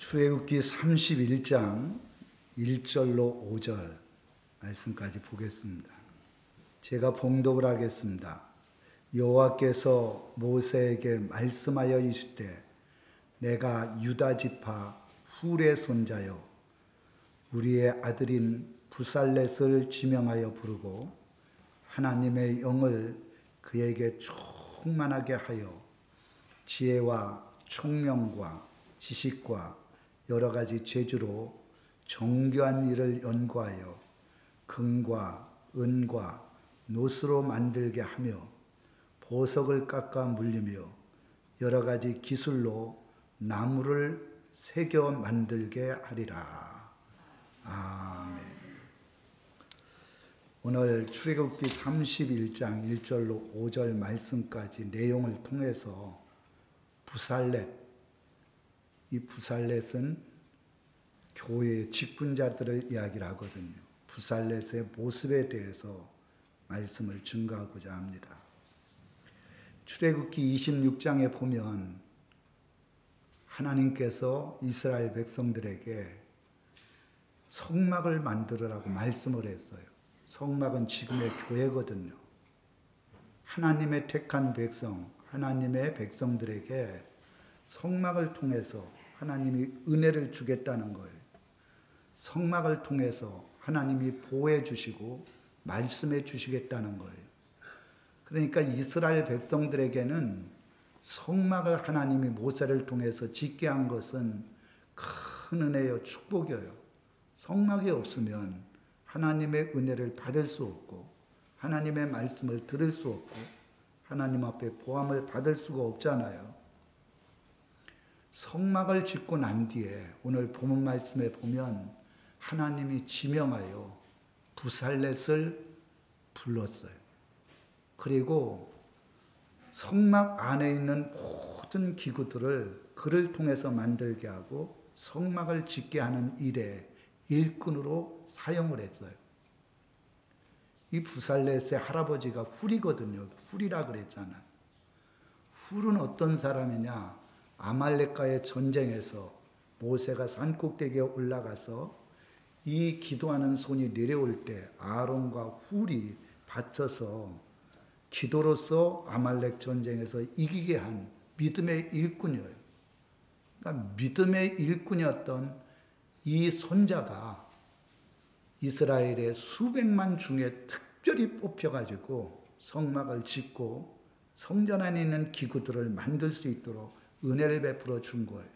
출애굽기 31장 1절로 5절 말씀까지 보겠습니다. 제가 봉독을 하겠습니다. 여호와께서 모세에게 말씀하여 이르시되 내가 유다 지파 훌의 손자여 우리의 아들인 부살렛을 지명하여 부르고 하나님의 영을 그에게 충만하게 하여 지혜와 총명과 지식과 여러 가지 재주로 정교한 일을 연구하여 금과 은과 노스로 만들게 하며 보석을 깎아 물리며 여러 가지 기술로 나무를 새겨 만들게 하리라. 아멘. 오늘 출애굽기 31장 1절로 5절 말씀까지 내용을 통해서 부살렛, 이 부살렛은 교회의 직분자들을 이야기를 하거든요. 부살렛의 모습에 대해서 말씀을 증거하고자 합니다. 출애굽기 26장에 보면 하나님께서 이스라엘 백성들에게 성막을 만들으라고 말씀을 했어요. 성막은 지금의 교회거든요. 하나님의 택한 백성, 하나님의 백성들에게 성막을 통해서 하나님이 은혜를 주겠다는 거예요. 성막을 통해서 하나님이 보호해 주시고 말씀해 주시겠다는 거예요. 그러니까 이스라엘 백성들에게는 성막을 하나님이 모세를 통해서 짓게 한 것은 큰 은혜요, 축복이에요. 성막이 없으면 하나님의 은혜를 받을 수 없고 하나님의 말씀을 들을 수 없고 하나님 앞에 보함을 받을 수가 없잖아요. 성막을 짓고 난 뒤에 오늘 본문 말씀에 보면 하나님이 지명하여 부살렛을 불렀어요. 그리고 성막 안에 있는 모든 기구들을 그를 통해서 만들게 하고 성막을 짓게 하는 일에 일꾼으로 사용을 했어요. 이 부살렛의 할아버지가 훌이거든요. 훌이라 그랬잖아요. 훌은 어떤 사람이냐? 아말렉과의 전쟁에서 모세가 산꼭대기에 올라가서 이 기도하는 손이 내려올 때 아론과 훌이 받쳐서 기도로서 아말렉 전쟁에서 이기게 한 믿음의 일꾼이에요. 그러니까 믿음의 일꾼이었던 이 손자가 이스라엘의 수백만 중에 특별히 뽑혀가지고 성막을 짓고 성전 안에 있는 기구들을 만들 수 있도록 은혜를 베풀어 준 거예요.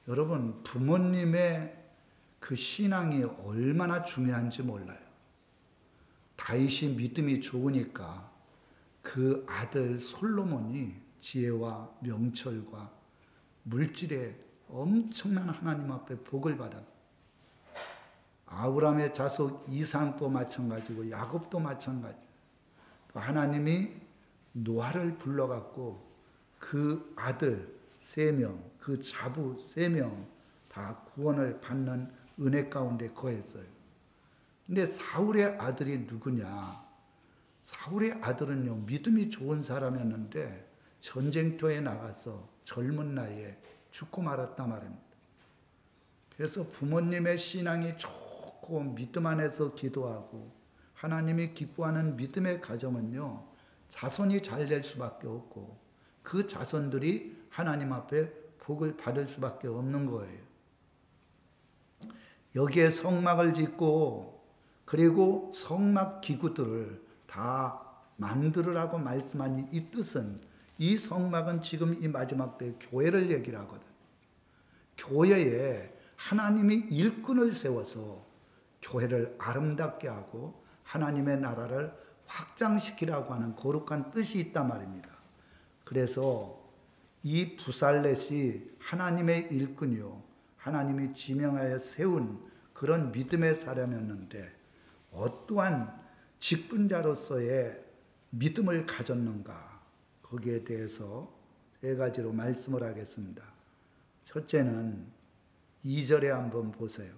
여러분, 부모님의 그 신앙이 얼마나 중요한지 몰라요. 다윗이 믿음이 좋으니까 그 아들 솔로몬이 지혜와 명철과 물질에 엄청난 하나님 앞에 복을 받았어요. 아브라함의 자손 이삭도 마찬가지고 야곱도 마찬가지고 또 하나님이 노아를 불러갖고 그 아들 3명, 그 자부 3명 다 구원을 받는 은혜 가운데 거했어요. 근데 사울의 아들이 누구냐? 사울의 아들은요, 믿음이 좋은 사람이었는데 전쟁터에 나가서 젊은 나이에 죽고 말았단 말입니다. 그래서 부모님의 신앙이 좋고 믿음 안에서 기도하고 하나님이 기뻐하는 믿음의 가정은요, 자손이 잘 될 수밖에 없고 그 자손들이 하나님 앞에 복을 받을 수밖에 없는 거예요. 여기에 성막을 짓고 그리고 성막 기구들을 다 만들으라고 말씀한 이 뜻은 이 성막은 지금 이 마지막 때 교회를 얘기를 하거든요. 교회에 하나님이 일꾼을 세워서 교회를 아름답게 하고 하나님의 나라를 확장시키라고 하는 거룩한 뜻이 있단 말입니다. 그래서 이 부살렛이 하나님의 일꾼이요, 하나님이 지명하여 세운 그런 믿음의 사람이었는데 어떠한 직분자로서의 믿음을 가졌는가, 거기에 대해서 3가지로 말씀을 하겠습니다. 첫째는 2절에 한번 보세요.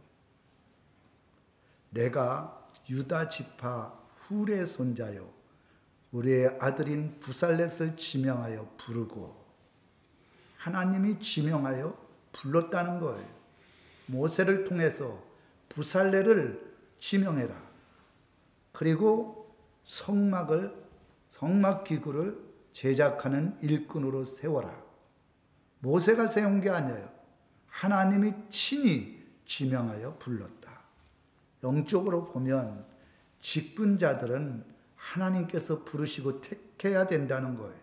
내가 유다 지파 훌의 손자요 우리의 아들인 부살렛을 지명하여 부르고, 하나님이 지명하여 불렀다는 거예요. 모세를 통해서 부살레를 지명해라. 그리고 성막 기구를 제작하는 일꾼으로 세워라. 모세가 세운 게 아니에요. 하나님이 친히 지명하여 불렀다. 영적으로 보면 직분자들은 하나님께서 부르시고 택해야 된다는 거예요.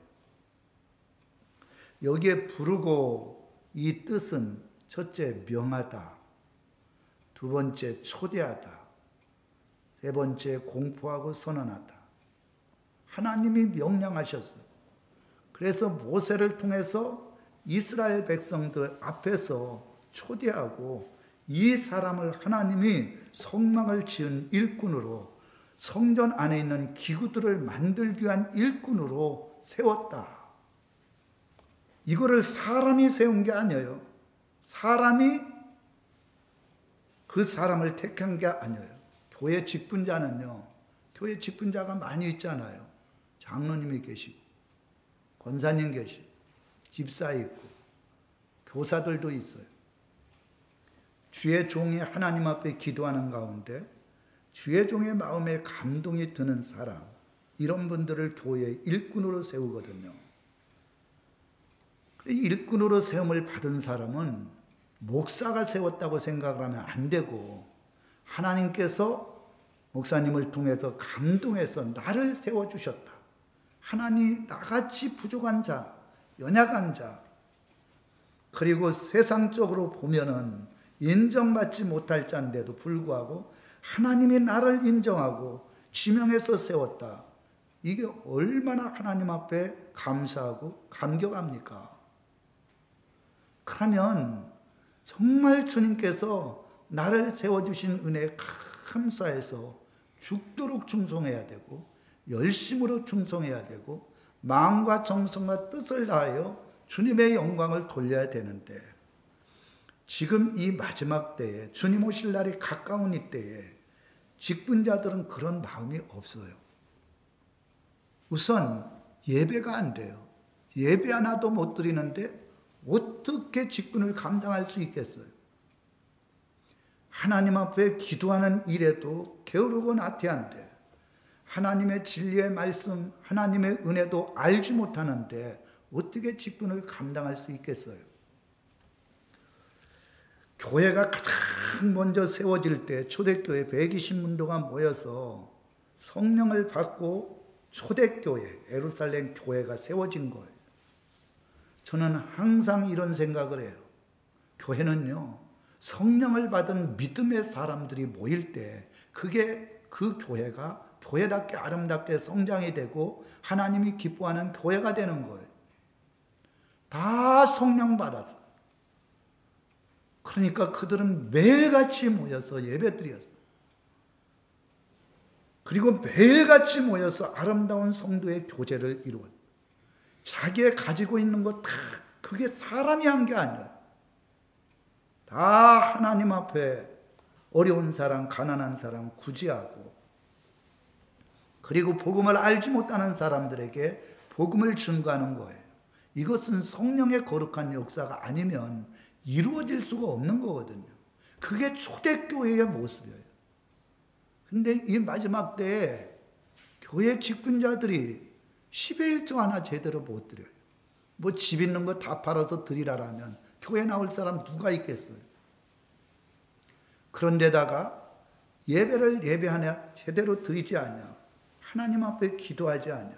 여기에 부르고 이 뜻은 첫째 명하다, 두 번째 초대하다, 세 번째 공포하고 선언하다. 하나님이 명령하셨어요. 그래서 모세를 통해서 이스라엘 백성들 앞에서 초대하고 이 사람을 하나님이 성막을 지은 일꾼으로 성전 안에 있는 기구들을 만들기 위한 일꾼으로 세웠다. 이거를 사람이 세운 게 아니에요. 사람이 그 사람을 택한 게 아니에요. 교회 직분자는요, 교회 직분자가 많이 있잖아요. 장로님이 계시고, 권사님 계시고, 집사 있고, 교사들도 있어요. 주의 종이 하나님 앞에 기도하는 가운데 주의 종의 마음에 감동이 드는 사람, 이런 분들을 교회의 일꾼으로 세우거든요. 일꾼으로 세움을 받은 사람은 목사가 세웠다고 생각을 하면 안 되고, 하나님께서 목사님을 통해서 감동해서 나를 세워주셨다. 하나님 나같이 부족한 자, 연약한 자, 그리고 세상적으로 보면은 인정받지 못할 자인데도 불구하고 하나님이 나를 인정하고 지명해서 세웠다. 이게 얼마나 하나님 앞에 감사하고 감격합니까? 그러면 정말 주님께서 나를 세워주신 은혜에 감사해서 죽도록 충성해야 되고, 열심으로 충성해야 되고, 마음과 정성과 뜻을 다하여 주님의 영광을 돌려야 되는데, 지금 이 마지막 때에, 주님 오실 날이 가까운 이 때에 직분자들은 그런 마음이 없어요. 우선 예배가 안 돼요. 예배 하나도 못 드리는데 어떻게 직분을 감당할 수 있겠어요? 하나님 앞에 기도하는 일에도 게으르고 나태한데, 하나님의 진리의 말씀, 하나님의 은혜도 알지 못하는데 어떻게 직분을 감당할 수 있겠어요? 교회가 가장 먼저 세워질 때 초대교회 120문도가 모여서 성령을 받고 초대교회, 예루살렘 교회가 세워진 거예요. 저는 항상 이런 생각을 해요. 교회는요, 성령을 받은 믿음의 사람들이 모일 때 그게 그 교회가 교회답게 아름답게 성장이 되고 하나님이 기뻐하는 교회가 되는 거예요. 다 성령 받았어. 그러니까 그들은 매일같이 모여서 예배드렸어요. 그리고 매일같이 모여서 아름다운 성도의 교제를 이루었어요. 자기가 가지고 있는 것 다 그게 사람이 한 게 아니에요. 다 하나님 앞에 어려운 사람, 가난한 사람 구제하고, 그리고 복음을 알지 못하는 사람들에게 복음을 증거하는 거예요. 이것은 성령의 거룩한 역사가 아니면 이루어질 수가 없는 거거든요. 그게 초대교회의 모습이에요. 근데 이 마지막 때에 교회 직분자들이 10의 1조 하나 제대로 못 드려요. 뭐 집 있는 거 다 팔아서 드리라라면 교회 나올 사람 누가 있겠어요? 그런데다가 예배를 예배하냐 제대로 드리지 않냐, 하나님 앞에 기도하지 않냐,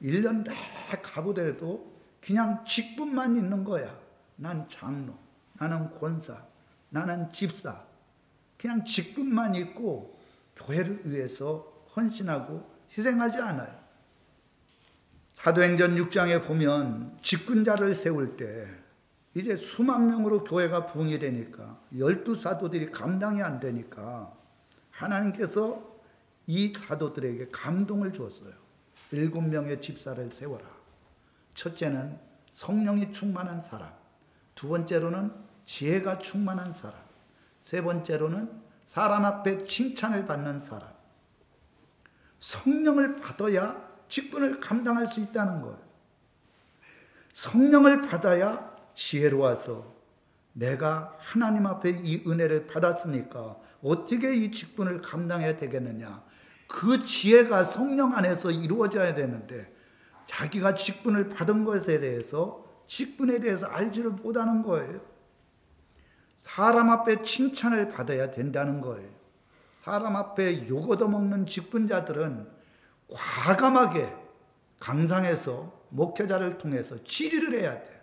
1년 내 가보더라도 그냥 직분만 있는 거야. 난 장로, 나는 권사, 나는 집사, 그냥 직분만 있고 교회를 위해서 헌신하고 희생하지 않아요. 사도행전 6장에 보면 직분자를 세울 때 이제 수만 명으로 교회가 부흥이 되니까 12사도들이 감당이 안 되니까 하나님께서 이 사도들에게 감동을 주었어요. 7명의 집사를 세워라. 첫째는 성령이 충만한 사람, 두 번째로는 지혜가 충만한 사람, 세 번째로는 사람 앞에 칭찬을 받는 사람. 성령을 받아야 직분을 감당할 수 있다는 거예요. 성령을 받아야 지혜로워서, 지혜가 충만한 사람, 성령을 받아야 지혜가 충만한 사람, 성령을 받아야 칭찬을 받는 사람, 성령을 받아야 사람 앞에 칭찬을 받는 사람. 성령을 받아야 직분을 감당할 수 있다는 거예요. 내가 하나님 앞에 이 은혜를 받았으니까 어떻게 이 직분을 감당해야 되겠느냐. 그 지혜가 성령 안에서 이루어져야 되는데 자기가 직분을 받은 것에 대해서 직분에 대해서 알지를 못하는 거예요. 사람 앞에 칭찬을 받아야 된다는 거예요. 사람 앞에 욕 얻어먹는 직분자들은 과감하게 강상에서 목회자를 통해서 치리를 해야 돼.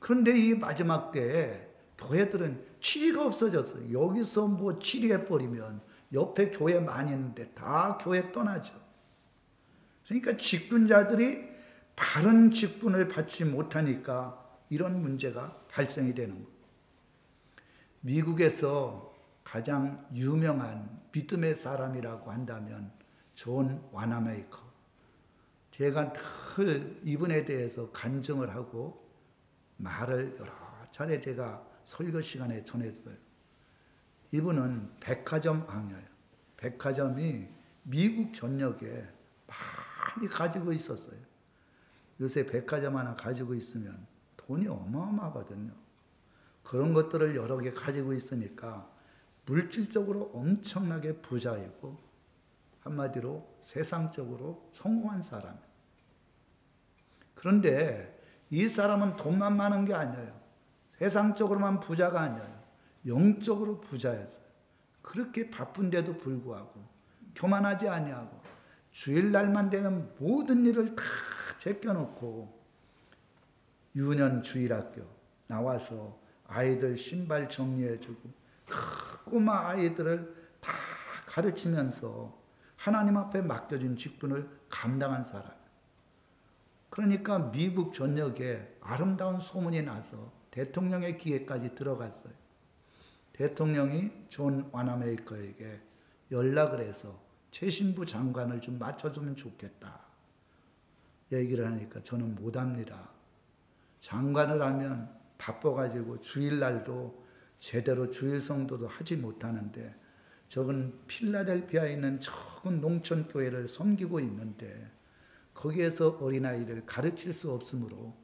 그런데 이 마지막 때에 교회들은 치리가 없어졌어요. 여기서 뭐 치리해버리면 옆에 교회 많이 있는데 다 교회 떠나죠. 그러니까 직분자들이 바른 직분을 받지 못하니까 이런 문제가 발생이 되는 거예요. 미국에서 가장 유명한 믿음의 사람이라고 한다면 존 와나메이커. 제가 늘 이분에 대해서 간증을 하고 말을 여러 차례 제가 설교 시간에 전했어요. 이분은 백화점 왕이에요. 백화점이 미국 전역에 많이 가지고 있었어요. 요새 백화점 하나 가지고 있으면 돈이 어마어마하거든요. 그런 것들을 여러 개 가지고 있으니까 물질적으로 엄청나게 부자이고 한마디로 세상적으로 성공한 사람. 그런데 이 사람은 돈만 많은 게 아니에요. 세상적으로만 부자가 아니에요. 영적으로 부자였어요. 그렇게 바쁜데도 불구하고 교만하지 아니하고 주일날만 되면 모든 일을 다 제껴놓고 유년 주일학교 나와서 아이들 신발 정리해주고 꼬마 아이들을 다 가르치면서 하나님 앞에 맡겨준 직분을 감당한 사람. 그러니까 미국 전역에 아름다운 소문이 나서 대통령의 귀에까지 들어갔어요. 대통령이 존 와나메이커에게 연락을 해서 최신부 장관을 좀 맡아주면 좋겠다. 얘기를 하니까 저는 못합니다. 장관을 하면 바빠가지고 주일날도 제대로 주일성도도 하지 못하는데 저건 필라델피아에 있는 적은 농촌교회를 섬기고 있는데 거기에서 어린아이를 가르칠 수 없으므로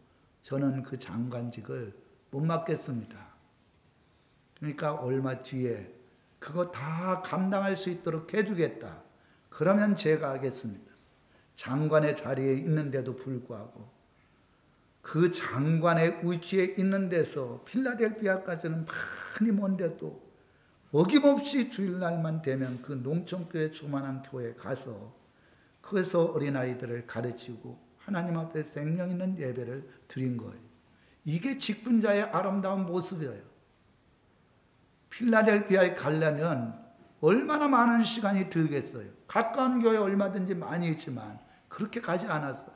저는 그 장관직을 못 맡겠습니다. 그러니까 얼마 뒤에 그거 다 감당할 수 있도록 해주겠다. 그러면 제가 하겠습니다. 장관의 자리에 있는데도 불구하고 그 장관의 위치에 있는 데서 필라델피아까지는 많이 먼데도 어김없이 주일날만 되면 그 농촌교회 조만한 교회에 가서 거기서 어린아이들을 가르치고 하나님 앞에 생명 있는 예배를 드린 거예요. 이게 직분자의 아름다운 모습이에요. 필라델피아에 가려면 얼마나 많은 시간이 들겠어요. 가까운 교회 얼마든지 많이 있지만 그렇게 가지 않았어요.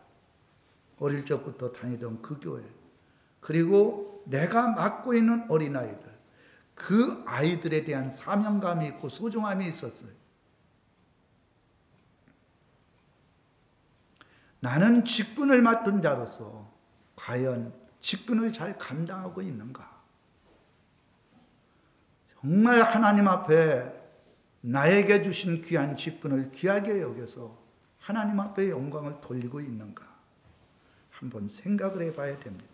어릴 적부터 다니던 그 교회. 그리고 내가 맡고 있는 어린아이들. 그 아이들에 대한 사명감이 있고 소중함이 있었어요. 나는 직분을 맡은 자로서 과연 직분을 잘 감당하고 있는가? 정말 하나님 앞에 나에게 주신 귀한 직분을 귀하게 여겨서 하나님 앞에 영광을 돌리고 있는가? 한번 생각을 해봐야 됩니다.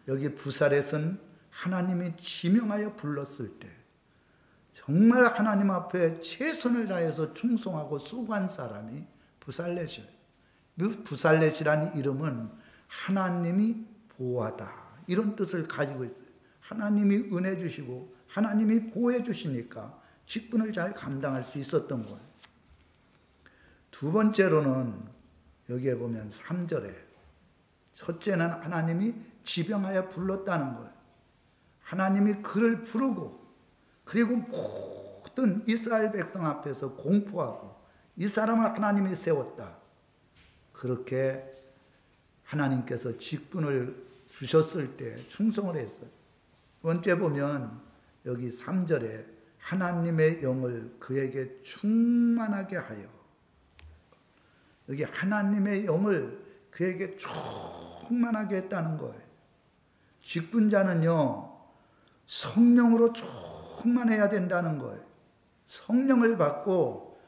여기 부살렛은 하나님이 지명하여 불렀을 때 정말 하나님 앞에 최선을 다해서 충성하고 수고한 사람이 부살렛이에요. 부살렛이라는 이름은 하나님이 보호하다 이런 뜻을 가지고 있어요. 하나님이 은혜 주시고 하나님이 보호해 주시니까 직분을 잘 감당할 수 있었던 거예요. 두 번째로는 여기에 보면 3절에 첫째는 하나님이 지명하여 불렀다는 거예요. 하나님이 그를 부르고 그리고 모든 이스라엘 백성 앞에서 공포하고 이 사람을 하나님이 세웠다. 그렇게 하나님께서 직분을 주셨을 때 충성을 했어요. 두 번째 보면 여기 3절에 하나님의 영을 그에게 충만하게 하여 여기 하나님의 영을 그에게 충만하게 했다는 거예요. 직분자는요 성령으로 충만해야 된다는 거예요. 성령을 받고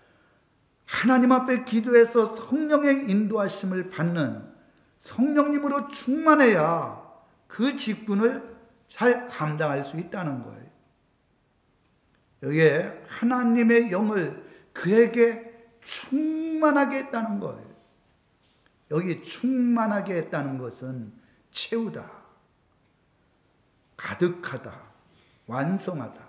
하나님 앞에 기도해서 성령의 인도하심을 받는 성령님으로 충만해야 그 직분을 잘 감당할 수 있다는 거예요. 여기에 하나님의 영을 그에게 충만하게 했다는 거예요. 여기 충만하게 했다는 것은 채우다, 가득하다, 완성하다.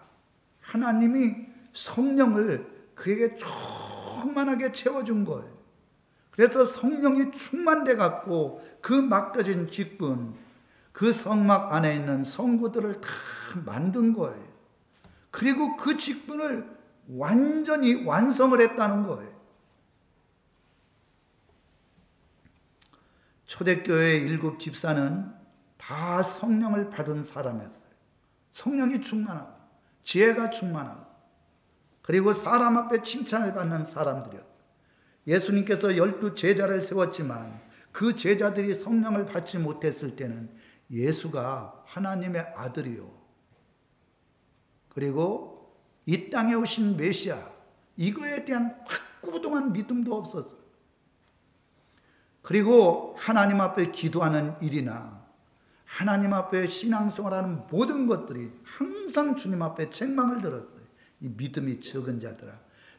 하나님이 성령을 그에게 충만하게 채워준 거예요. 그래서 성령이 충만돼 갖고 그 맡겨진 직분, 그 성막 안에 있는 성구들을 다 만든 거예요. 그리고 그 직분을 완전히 완성을 했다는 거예요. 초대교회의 7 집사는 다 성령을 받은 사람이었어요. 성령이 충만하고 지혜가 충만하고 그리고 사람 앞에 칭찬을 받는 사람들이었어요. 예수님께서 12 제자를 세웠지만 그 제자들이 성령을 받지 못했을 때는 예수가 하나님의 아들이요, 그리고 이 땅에 오신 메시아, 이거에 대한 확고부동한 믿음도 없었어요. 그리고 하나님 앞에 기도하는 일이나 하나님 앞에 신앙생활하는 모든 것들이 항상 주님 앞에 책망을 들었어요. 이 믿음이 적은 자들아,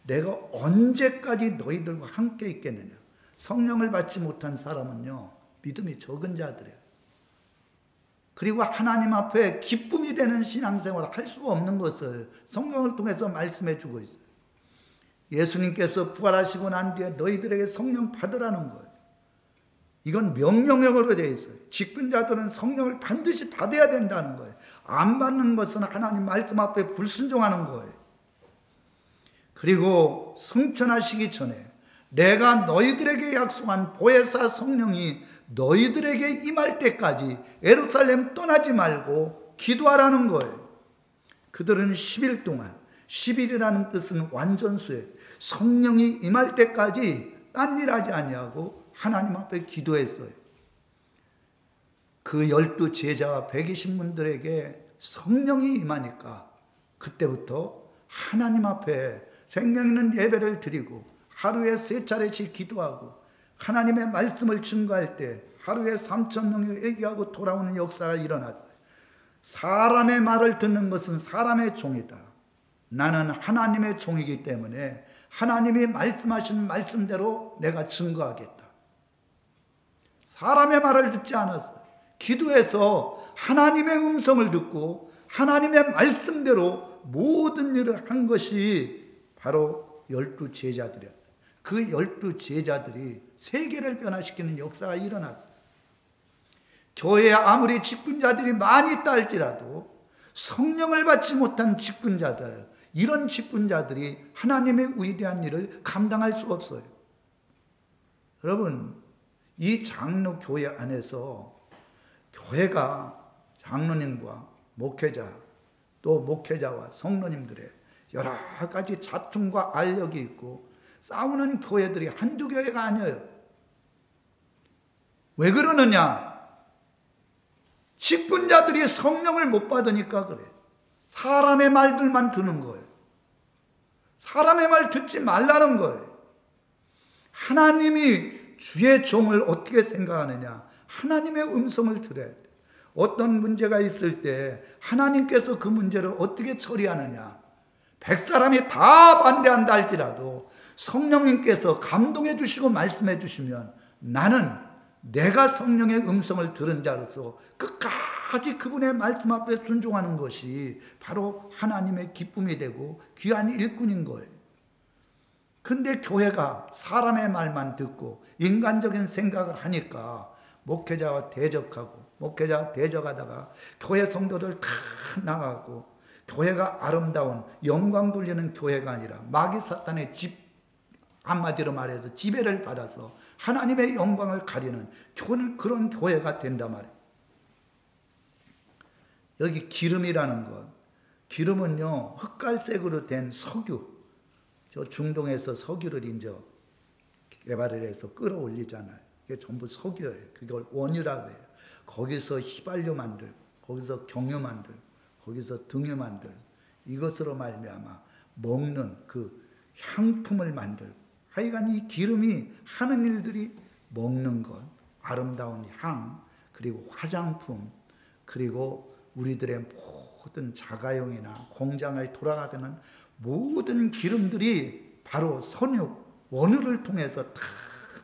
내가 언제까지 너희들과 함께 있겠느냐. 성령을 받지 못한 사람은요, 믿음이 적은 자들이에요. 그리고 하나님 앞에 기쁨이 되는 신앙생활을 할 수가 없는 것을 성령을 통해서 말씀해 주고 있어요. 예수님께서 부활하시고 난 뒤에 너희들에게 성령 받으라는 거예요. 이건 명령형으로 되어 있어요. 직분자들은 성령을 반드시 받아야 된다는 거예요. 안 받는 것은 하나님 말씀 앞에 불순종하는 거예요. 그리고 승천하시기 전에 내가 너희들에게 약속한 보혜사 성령이 너희들에게 임할 때까지 예루살렘 떠나지 말고 기도하라는 거예요. 그들은 10일 동안, 10일이라는 뜻은 완전수예요. 성령이 임할 때까지 딴 일 하지 아니하고 하나님 앞에 기도했어요. 그 12 제자와 120분들에게 성령이 임하니까 그때부터 하나님 앞에 생명 있는 예배를 드리고 하루에 3차례씩 기도하고 하나님의 말씀을 증거할 때 하루에 3,000명이 회개하고 돌아오는 역사가 일어났어요. 사람의 말을 듣는 것은 사람의 종이다. 나는 하나님의 종이기 때문에 하나님이 말씀하신 말씀대로 내가 증거하겠다. 사람의 말을 듣지 않았어요. 기도해서 하나님의 음성을 듣고 하나님의 말씀대로 모든 일을 한 것이 바로 12 제자들이었다. 그 12 제자들이 세계를 변화시키는 역사가 일어났어요. 교회에 아무리 직분자들이 많이 있다 할지라도 성령을 받지 못한 직분자들, 이런 직분자들이 하나님의 위대한 일을 감당할 수 없어요. 여러분, 이 장로 교회 안에서 교회가 장로님과 목회자, 또 목회자와 성로님들의 여러 가지 다툼과 알력이 있고 싸우는 교회들이 한두 교회가 아니에요. 왜 그러느냐? 직분자들이 성령을 못 받으니까 그래요. 사람의 말들만 듣는 거예요. 사람의 말 듣지 말라는 거예요. 하나님이 주의 종을 어떻게 생각하느냐? 하나님의 음성을 들어야 돼요. 어떤 문제가 있을 때 하나님께서 그 문제를 어떻게 처리하느냐? 100사람이 다 반대한다 할지라도 성령님께서 감동해 주시고 말씀해 주시면 나는 내가 성령의 음성을 들은 자로서 끝까지 그분의 말씀 앞에 순종하는 것이 바로 하나님의 기쁨이 되고 귀한 일꾼인 거예요. 근데 교회가 사람의 말만 듣고 인간적인 생각을 하니까 목회자와 대적하고 목회자와 대적하다가 교회 성도들 다 나가고 교회가 아름다운 영광 돌리는 교회가 아니라 마귀 사탄의 집, 한마디로 말해서 지배를 받아서 하나님의 영광을 가리는 그런 교회가 된단 말이에요. 여기 기름이라는 것, 기름은요 흑갈색으로 된 석유, 저 중동에서 석유를 이제 개발을 해서 끌어올리잖아요. 그게 전부 석유예요. 그걸 원유라고 해요. 거기서 휘발유 만들고 거기서 경유 만들고 거기서 등유 만들고 이것으로 말미암아 먹는 그 향품을 만들고 하여간 이 기름이 하는 일들이 먹는 것, 아름다운 향, 그리고 화장품, 그리고 우리들의 모든 자가용이나 공장에 돌아가는 모든 기름들이 바로 선육, 원유를 통해서 다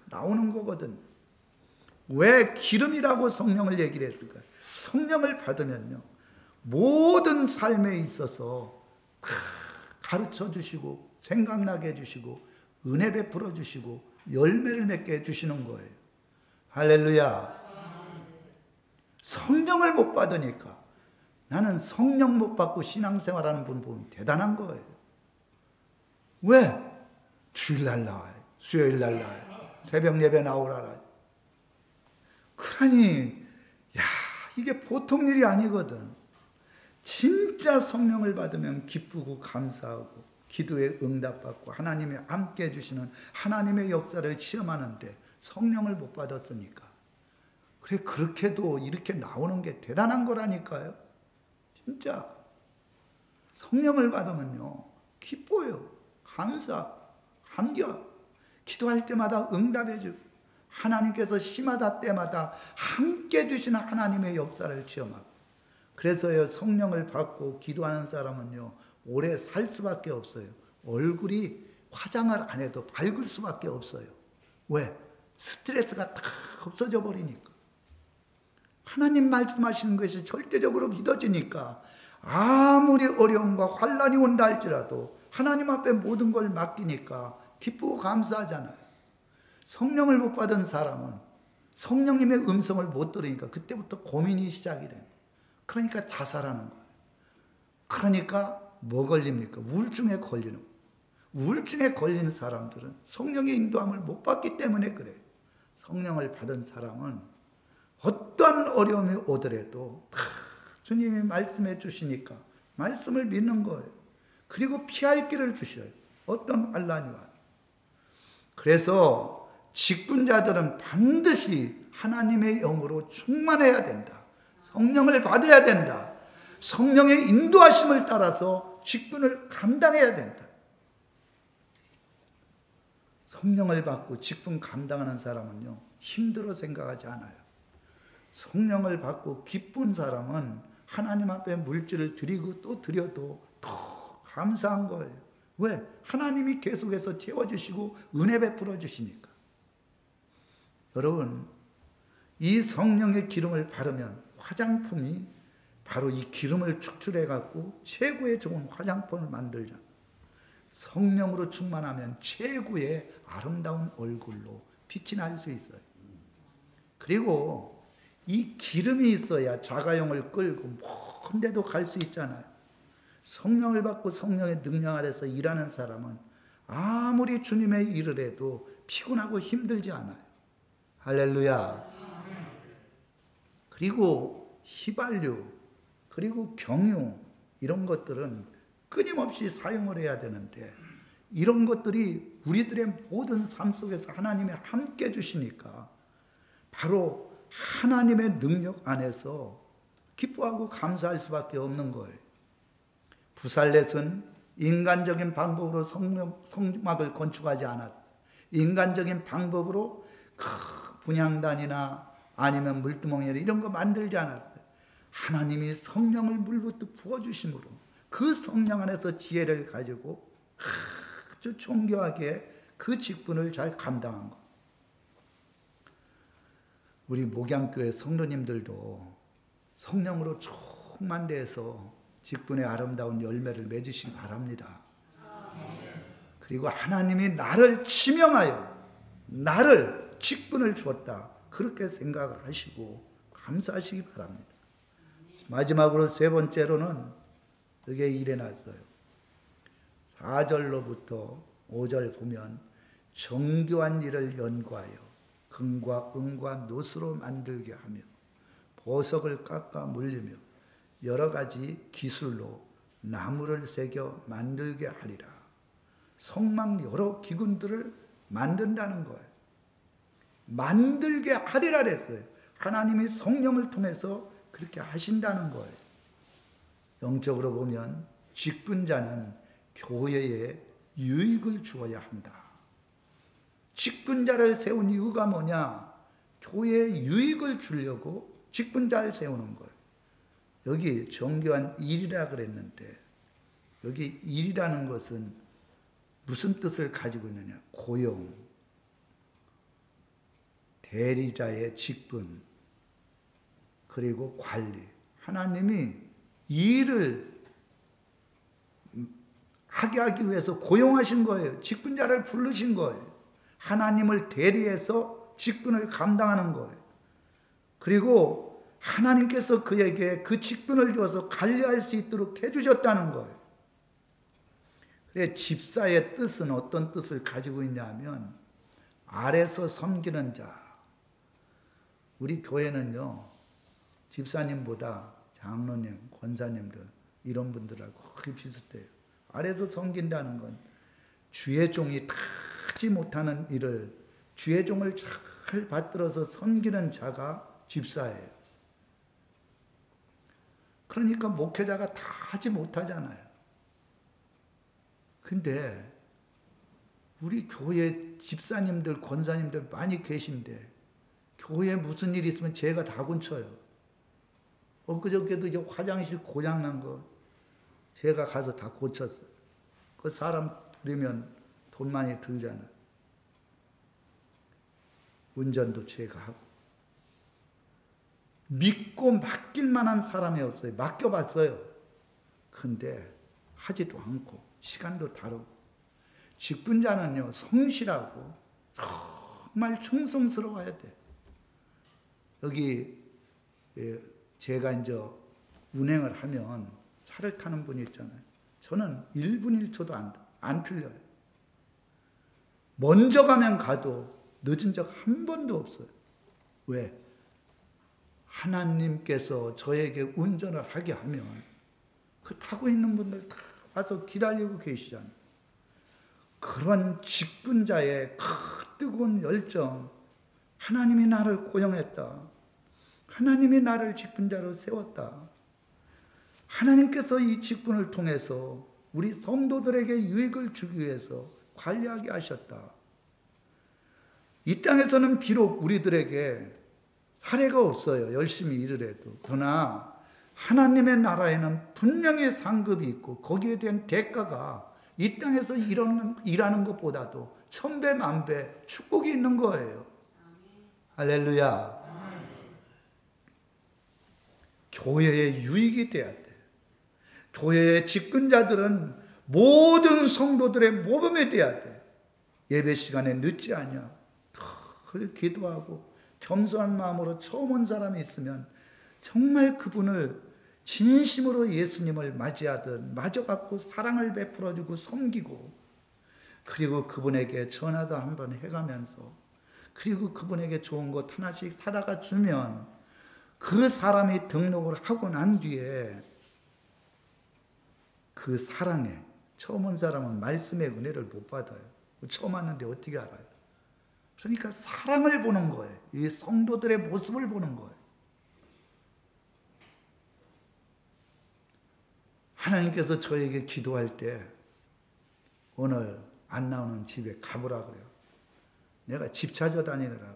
나오는 거거든. 왜 기름이라고 성령을 얘기를 했을까요? 성령을 받으면요, 모든 삶에 있어서 가르쳐 주시고 생각나게 해주시고 은혜 베풀어 주시고 열매를 맺게 해주시는 거예요. 할렐루야. 성령을 못 받으니까, 나는 성령 못 받고 신앙생활하는 분 보면 대단한 거예요. 왜? 주일날 나와요. 수요일날 나와요. 새벽 예배 나오라라. 그러니 야, 이게 보통 일이 아니거든. 진짜 성령을 받으면 기쁘고 감사하고 기도에 응답받고 하나님이 함께 해주시는 하나님의 역사를 체험하는데 성령을 못 받았으니까. 그래, 그렇게도 이렇게 나오는 게 대단한 거라니까요. 진짜 성령을 받으면요, 기뻐요. 감사, 감격. 기도할 때마다 응답해주고 하나님께서 시마다 때마다 함께 해주시는 하나님의 역사를 체험하고. 그래서요, 성령을 받고 기도하는 사람은요, 오래 살 수밖에 없어요. 얼굴이 화장을 안 해도 밝을 수밖에 없어요. 왜? 스트레스가 다 없어져 버리니까. 하나님 말씀하시는 것이 절대적으로 믿어지니까 아무리 어려움과 환난이 온다 할지라도 하나님 앞에 모든 걸 맡기니까 기쁘고 감사하잖아요. 성령을 못 받은 사람은 성령님의 음성을 못 들으니까 그때부터 고민이 시작이 돼요. 그러니까 자살하는 거예요. 그러니까 뭐 걸립니까? 우울증에 걸리는 거예요. 우울증에 걸리는 사람들은 성령의 인도함을 못 받기 때문에 그래요. 성령을 받은 사람은 어떤 어려움이 오더라도 다 주님이 말씀해 주시니까 말씀을 믿는 거예요. 그리고 피할 길을 주셔요. 어떤 환난이 와요. 그래서 직분자들은 반드시 하나님의 영으로 충만해야 된다. 성령을 받아야 된다. 성령의 인도하심을 따라서 직분을 감당해야 된다. 성령을 받고 직분 감당하는 사람은요, 힘들어 생각하지 않아요. 성령을 받고 기쁜 사람은 하나님 앞에 물질을 드리고 또 드려도 더 감사한 거예요. 왜? 하나님이 계속해서 채워주시고 은혜 베풀어 주시니까. 여러분, 이 성령의 기름을 바르면 화장품이 바로 이 기름을 축출해 갖고 최고의 좋은 화장품을 만들잖아요. 성령으로 충만하면 최고의 아름다운 얼굴로 빛이 날 수 있어요. 그리고 이 기름이 있어야 자가용을 끌고 먼 데도 갈 수 있잖아요. 성령을 받고 성령의 능력 아래서 일하는 사람은 아무리 주님의 일을 해도 피곤하고 힘들지 않아요. 할렐루야. 그리고 휘발유, 그리고 경유, 이런 것들은 끊임없이 사용을 해야 되는데 이런 것들이 우리들의 모든 삶 속에서 하나님이 함께 해주시니까 바로 하나님의 능력 안에서 기뻐하고 감사할 수밖에 없는 거예요. 부살렛은 인간적인 방법으로 성막을 건축하지 않았어요. 인간적인 방법으로 분향단이나 아니면 물두멍이나 이런 거 만들지 않았어요. 하나님이 성령을 물부터 부어주심으로 그 성령 안에서 지혜를 가지고 아주 정교하게 그 직분을 잘 감당한 것. 우리 목양교회 성도님들도 성령으로 충만돼서 직분의 아름다운 열매를 맺으시기 바랍니다. 그리고 하나님이 나를 지명하여 나를 직분을 줬다, 그렇게 생각을 하시고 감사하시기 바랍니다. 마지막으로 세 번째로는 그게 일어났어요. 4절로부터 5절 보면 정교한 일을 연구하여 금과 은과 노스로 만들게 하며 보석을 깎아 물리며 여러 가지 기술로 나무를 새겨 만들게 하리라. 성막 여러 기근들을 만든다는 거예요. 만들게 하리라 그랬어요. 하나님이 성령을 통해서 그렇게 하신다는 거예요. 영적으로 보면 직분자는 교회에 유익을 주어야 한다. 직분자를 세운 이유가 뭐냐? 교회에 유익을 주려고 직분자를 세우는 거예요. 여기 정교한 일이라 그랬는데 여기 일이라는 것은 무슨 뜻을 가지고 있느냐? 고용, 대리자의 직분, 그리고 관리. 하나님이 일을 하게 하기 위해서 고용하신 거예요. 직분자를 부르신 거예요. 하나님을 대리해서 직분을 감당하는 거예요. 그리고 하나님께서 그에게 그 직분을 주어서 관리할 수 있도록 해주셨다는 거예요. 그래, 집사의 뜻은 어떤 뜻을 가지고 있냐면 아래서 섬기는 자. 우리 교회는요, 집사님보다 장로님, 권사님들 이런 분들하고 거의 비슷해요. 아래서 섬긴다는 건 주의 종이 하지 못하는 일을 주의 종을 잘 받들어서 섬기는 자가 집사예요. 그러니까 목회자가 다 하지 못하잖아요. 근데 우리 교회 집사님들, 권사님들 많이 계신데 교회에 무슨 일이 있으면 제가 다 고쳐요. 엊그저께도 이제 화장실 고장난 거 제가 가서 다 고쳤어요. 그 사람 부리면 돈 많이 들잖아요. 운전도 제가 하고. 믿고 맡길 만한 사람이 없어요. 맡겨봤어요. 근데 하지도 않고 시간도 다르고. 직분자는요, 성실하고 정말 충성스러워야 돼. 여기 제가 이제 운행을 하면 차를 타는 분이 있잖아요. 저는 1분 1초도 안 틀려요. 먼저 가면 가도 늦은 적 한 번도 없어요. 왜? 하나님께서 저에게 운전을 하게 하면 그 타고 있는 분들 다 와서 기다리고 계시잖아요. 그런 직분자의 뜨거운 열정, 하나님이 나를 고용했다. 하나님이 나를 직분자로 세웠다. 하나님께서 이 직분을 통해서 우리 성도들에게 유익을 주기 위해서 관리하게 하셨다. 이 땅에서는 비록 우리들에게 사례가 없어요. 열심히 일을 해도. 그러나 하나님의 나라에는 분명히 상급이 있고 거기에 대한 대가가 이 땅에서 일하는 것보다도 1000배, 1000배 축복이 있는 거예요. 할렐루야. 교회의 유익이 돼야 돼. 교회의 직분자들은 모든 성도들의 모범이 돼야 돼. 예배 시간에 늦지 않냐. 늘 기도하고 겸손한 마음으로 처음 온 사람이 있으면 정말 그분을 진심으로 예수님을 맞이하든 맞아갖고 사랑을 베풀어주고 섬기고 그리고 그분에게 전화도 한번 해가면서 그리고 그분에게 좋은 것 하나씩 사다가 주면 그 사람이 등록을 하고 난 뒤에 그 사랑에 처음 온 사람은 말씀의 은혜를 못 받아요. 처음 왔는데 어떻게 알아요? 그러니까 사랑을 보는 거예요. 이 성도들의 모습을 보는 거예요. 하나님께서 저에게 기도할 때 오늘 안 나오는 집에 가보라 그래요. 내가 집 찾아다니느라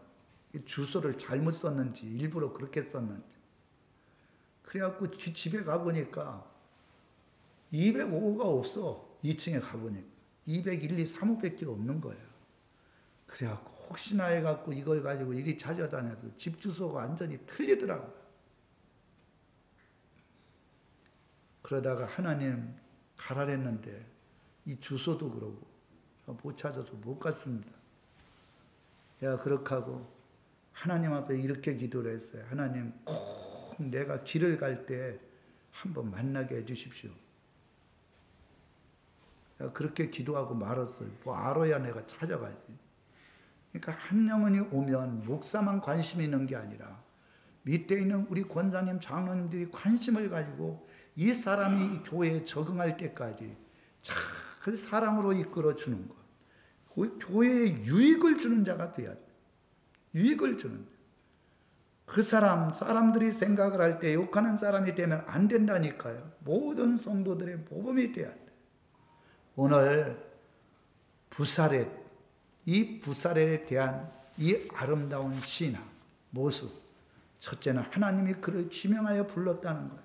주소를 잘못 썼는지 일부러 그렇게 썼는지 그래갖고 집에 가보니까 205호가 없어. 2층에 가보니까 201, 2, 3호밖에 없는 거예요. 그래갖고 혹시나 해갖고 이걸 가지고 이리 찾아다녀도 집 주소가 완전히 틀리더라고요. 그러다가 하나님 가라랬는데 이 주소도 그러고 못 찾아서 못 갔습니다. 야, 그렇게 하고 하나님 앞에 이렇게 기도를 했어요. 하나님, 꼭 내가 길을 갈 때 한번 만나게 해주십시오. 야, 그렇게 기도하고 말았어요. 뭐 알아야 내가 찾아가지. 그러니까 한 영혼이 오면 목사만 관심이 있는 게 아니라 밑에 있는 우리 권사님, 장로님들이 관심을 가지고 이 사람이 이 교회에 적응할 때까지 잘 사랑으로 이끌어주는 것. 교회에 유익을 주는 자가 돼야 돼. 유익을 주는. 그 사람들이 생각을 할 때 욕하는 사람이 되면 안 된다니까요. 모든 성도들의 모범이 돼야 돼. 오늘 부사렛, 이 부사렛에 대한 이 아름다운 신앙, 모습. 첫째는 하나님이 그를 지명하여 불렀다는 거예요.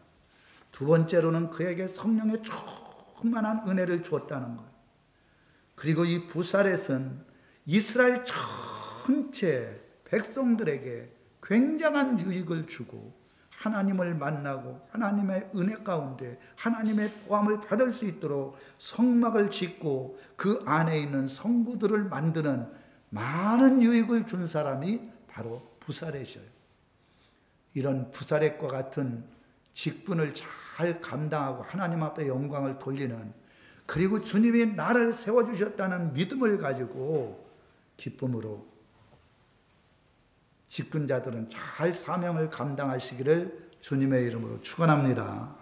두 번째로는 그에게 성령의 충만한 은혜를 주었다는 것. 그리고 이 부사렛은 이스라엘 전체 백성들에게 굉장한 유익을 주고 하나님을 만나고 하나님의 은혜 가운데 하나님의 보함을 받을 수 있도록 성막을 짓고 그 안에 있는 성구들을 만드는 많은 유익을 준 사람이 바로 부사렛이에요. 이런 부사렛과 같은 직분을 잘 감당하고 하나님 앞에 영광을 돌리는, 그리고 주님이 나를 세워주셨다는 믿음을 가지고 기쁨으로 직분자들은 잘 사명을 감당하시기를 주님의 이름으로 축원합니다.